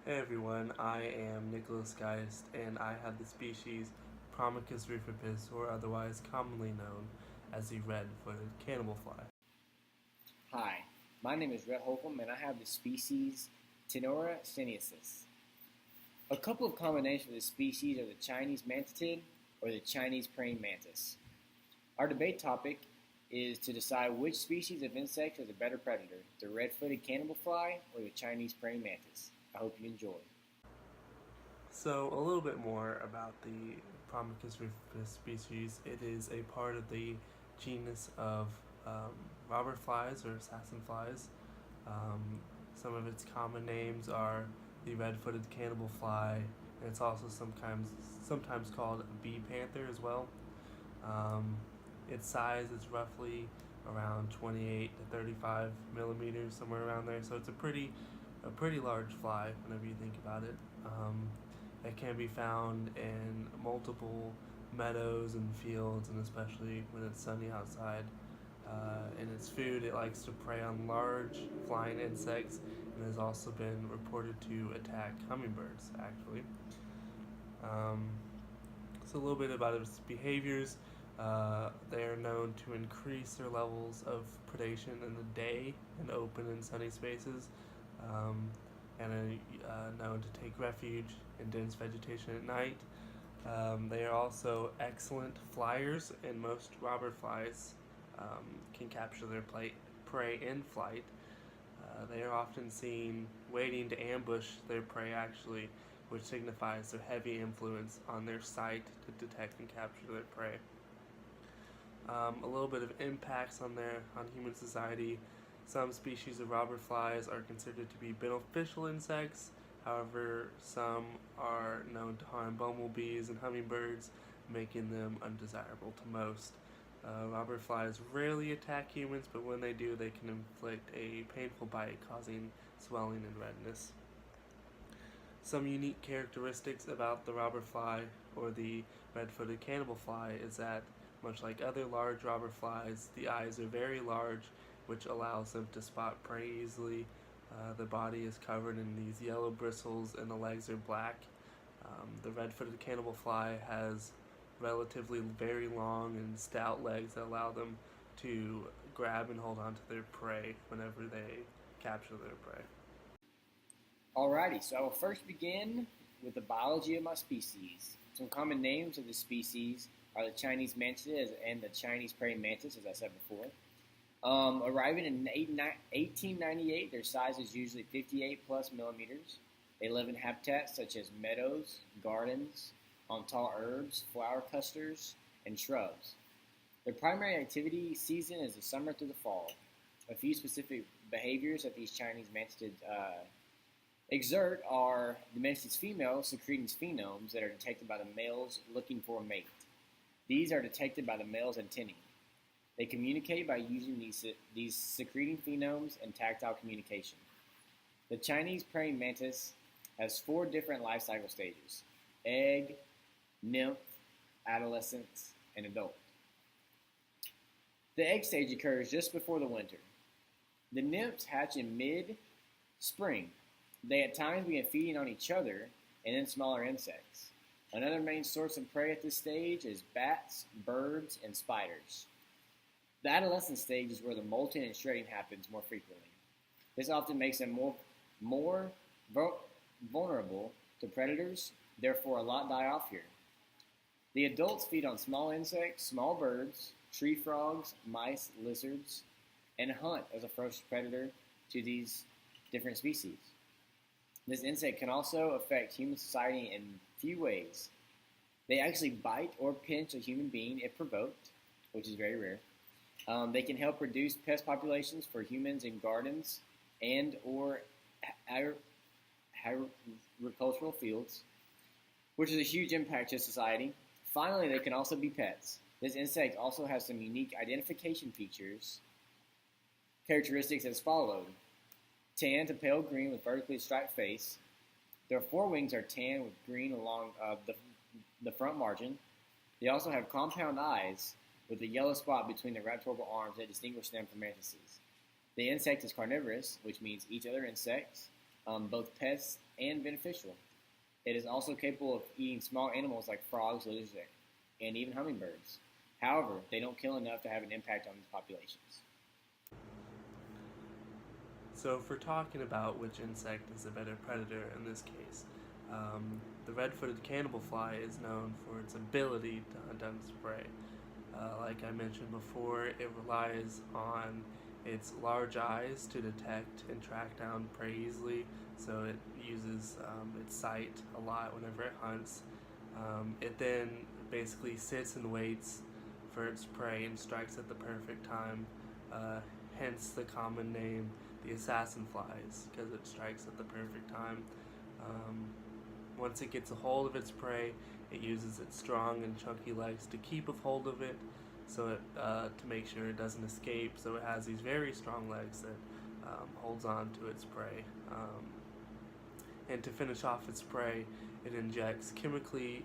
Hey everyone, I am Nicholas Geist, and I have the species Promachus rufipus, or otherwise commonly known as the red-footed cannibal fly. Hi, my name is Rhett Holcomb, and I have the species Tenora sinensis. A couple of common names for this species are the Chinese mantid or the Chinese praying mantis. Our debate topic is to decide which species of insect is a better predator, the red-footed cannibal fly or the Chinese praying mantis. I hope you enjoy. So, a little bit more about the Promachus rufipus species. It is a part of the genus of um, robber flies or assassin flies. Um, some of its common names are the red-footed cannibal fly, and it's also sometimes called a bee panther as well. Um, its size is roughly around 28 to 35 millimeters, somewhere around there. So it's a pretty large fly whenever you think about it. It can be found in multiple meadows and fields, and especially when it's sunny outside. In its food, it likes to prey on large flying insects and has also been reported to attack hummingbirds, actually. Um, so, a little bit about its behaviors. They are known to increase their levels of predation in the day in open and sunny spaces, um, and are known to take refuge in dense vegetation at night. They are also excellent flyers, and most robber flies can capture their prey in flight. They are often seen waiting to ambush their prey, actually, which signifies their heavy influence on their sight to detect and capture their prey. A little bit of impacts on human society. Some species of robber flies are considered to be beneficial insects. However, some are known to harm bumblebees and hummingbirds, making them undesirable to most. Robber flies rarely attack humans, but when they do, they can inflict a painful bite, causing swelling and redness. Some unique characteristics about the robber fly or the red-footed cannibal fly is that, much like other large robber flies, the eyes are very large, which allows them to spot prey easily. The body is covered in these yellow bristles and the legs are black. The red-footed cannibal fly has relatively very long and stout legs that allow them to grab and hold on to their prey whenever they capture their prey. Alrighty, so I will first begin with the biology of my species. Some common names of the species are the Chinese mantid and the Chinese praying mantis, as I said before. Arriving in 1898, their size is usually 58 plus millimeters. They live in habitats such as meadows, gardens, on tall herbs, flower clusters, and shrubs. Their primary activity season is the summer through the fall. A few specific behaviors that these Chinese mantids exert are the mantis females secreting pheromones that are detected by the males looking for a mate. These are detected by the male's antennae. They communicate by using these secreting pheromones and tactile communication. The Chinese praying mantis has 4 different life cycle stages: egg, nymph, adolescence, and adult. The egg stage occurs just before the winter. The nymphs hatch in mid-spring. They at times begin feeding on each other and then smaller insects. Another main source of prey at this stage is bats, birds, and spiders. The adolescent stage is where the molting and shredding happens more frequently. This often makes them more vulnerable to predators, therefore a lot die off here. The adults feed on small insects, small birds, tree frogs, mice, lizards, and hunt as a first predator to these different species. This insect can also affect human society in few ways. They actually bite or pinch a human being if provoked, which is very rare. They can help reduce pest populations for humans in gardens and or agricultural fields, which is a huge impact to society. Finally, they can also be pets. This insect also has some unique identification characteristics as followed: tan to pale green with vertically striped face. Their forewings are tan with green along the front margin. They also have compound eyes with a yellow spot between the raptorial arms that distinguish them from mantises. The insect is carnivorous, which means eats other insects. both pests and beneficial. It is also capable of eating small animals like frogs, lizards, and even hummingbirds. However, they don't kill enough to have an impact on these populations. So if we're talking about which insect is a better predator in this case, the red-footed cannibal fly is known for its ability to hunt down its prey. Like I mentioned before, it relies on its large eyes to detect and track down prey easily, so it uses its sight a lot whenever it hunts. It then basically sits and waits for its prey and strikes at the perfect time, hence the common name, the assassin flies, because it strikes at the perfect time. Um, Once it gets a hold of its prey, it uses its strong and chunky legs to keep a hold of it, so to make sure it doesn't escape. So it has these very strong legs that holds on to its prey. And to finish off its prey, it injects chemically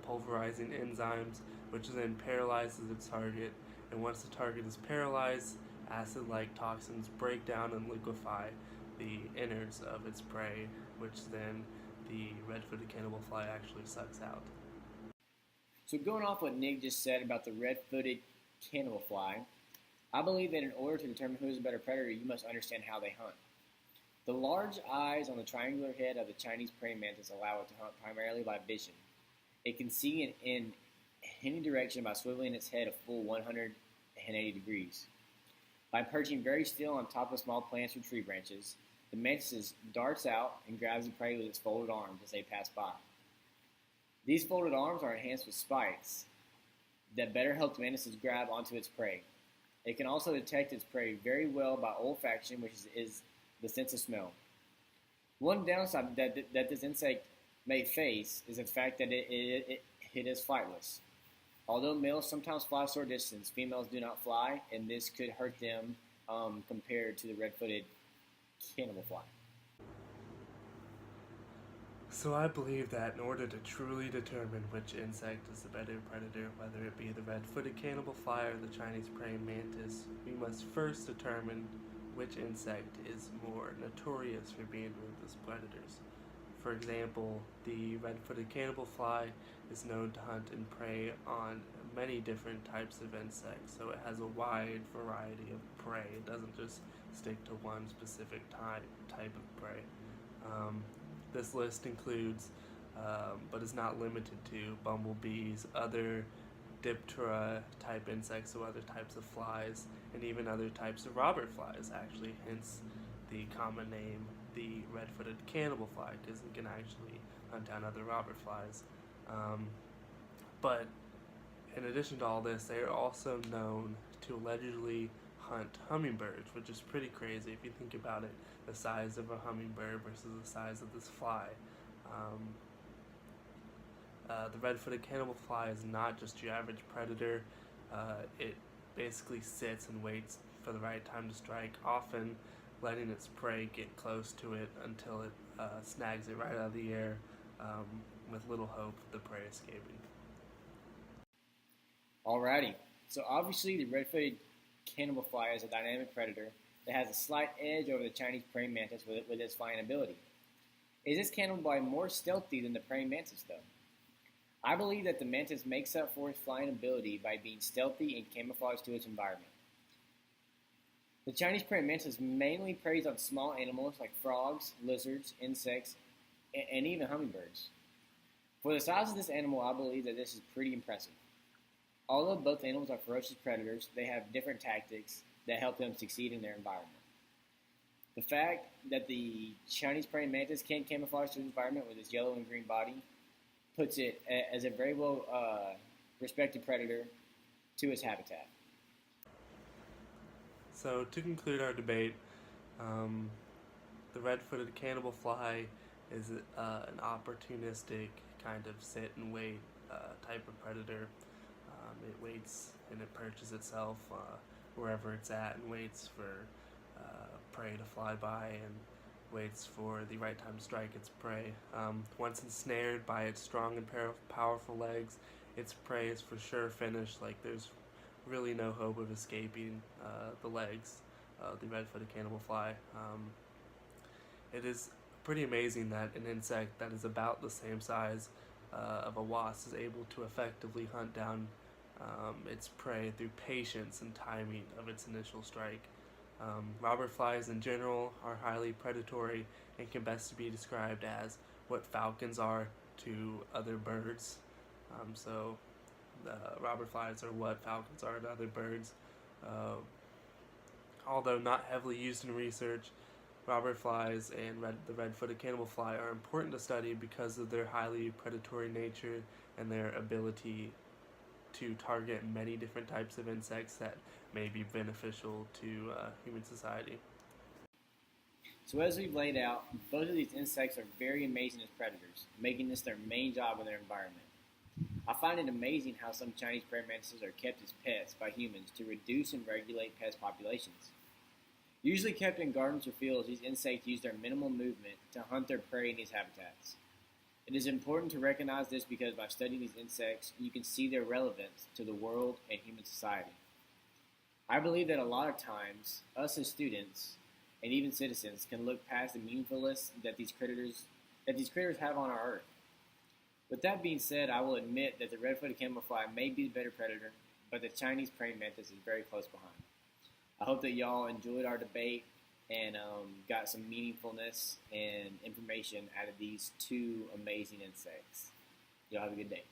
pulverizing enzymes, which then paralyzes its target. And once the target is paralyzed, acid-like toxins break down and liquefy the innards of its prey, which then the red-footed cannibal fly actually sucks out. So, going off what Nick just said about the red-footed cannibal fly, I believe that in order to determine who is a better predator, you must understand how they hunt. The large eyes on the triangular head of the Chinese praying mantis allow it to hunt primarily by vision. It can see in any direction by swiveling its head a full 180 degrees. By perching very still on top of small plants or tree branches, the mantis darts out and grabs the prey with its folded arms as they pass by. These folded arms are enhanced with spikes that better help the mantis grab onto its prey. It can also detect its prey very well by olfaction, which is the sense of smell. One downside that this insect may face is the fact that it is flightless. Although males sometimes fly a short distance, females do not fly, and this could hurt them compared to the red-footed cannibal fly. So I believe that in order to truly determine which insect is the better predator, whether it be the red-footed cannibal fly or the Chinese praying mantis, we must first determine which insect is more notorious for being ruthless predators. For example, the red-footed cannibal fly is known to hunt and prey on many different types of insects, so it has a wide variety of prey. It doesn't just stick to one specific type of prey. This list includes, but is not limited to, bumblebees, other diptera type insects, so other types of flies, and even other types of robber flies, actually, hence the common name, the red-footed cannibal fly, because it can actually hunt down other robber flies. But in addition to all this, they are also known to allegedly hunt hummingbirds, which is pretty crazy if you think about it, the size of a hummingbird versus the size of this fly. The red-footed cannibal fly is not just your average predator. It basically sits and waits for the right time to strike, often letting its prey get close to it until it snags it right out of the air, with little hope of the prey escaping. Alrighty, so obviously the red-footed cannibal fly is a dynamic predator that has a slight edge over the Chinese praying mantis with its flying ability. Is this cannibal fly more stealthy than the praying mantis, though? I believe that the mantis makes up for its flying ability by being stealthy and camouflaged to its environment. The Chinese praying mantis mainly preys on small animals like frogs, lizards, insects, and even hummingbirds. For the size of this animal, I believe that this is pretty impressive. Although both animals are ferocious predators, they have different tactics that help them succeed in their environment. The fact that the Chinese praying mantis can camouflage to its environment with its yellow and green body puts it as a very well respected predator to its habitat. So to conclude our debate, the red-footed cannibal fly is an opportunistic kind of sit and wait type of predator. It waits and it perches itself wherever it's at and waits for prey to fly by and waits for the right time to strike its prey. Once ensnared by its strong and powerful legs, its prey is for sure finished. Like, there's really no hope of escaping the legs of the red-footed cannibal fly. It is pretty amazing that an insect that is about the same size of a wasp is able to effectively hunt down its prey through patience and timing of its initial strike. Robber flies in general are highly predatory and can best be described as what falcons are to other birds. So the robber flies are what falcons are to other birds. Uh, Although not heavily used in research, robber flies and the red-footed cannibal fly are important to study because of their highly predatory nature and their ability to target many different types of insects that may be beneficial to human society. So as we've laid out, both of these insects are very amazing as predators, making this their main job in their environment. I find it amazing how some Chinese praying mantises are kept as pets by humans to reduce and regulate pest populations. Usually kept in gardens or fields, these insects use their minimal movement to hunt their prey in these habitats. It is important to recognize this because by studying these insects, you can see their relevance to the world and human society. I believe that a lot of times, us as students and even citizens can look past the meaningfulness that these critters have on our earth. With that being said, I will admit that the red-footed camouflage may be the better predator, but the Chinese praying mantis is very close behind. I hope that y'all enjoyed our debate and got some meaningfulness and information out of these two amazing insects. Y'all have a good day.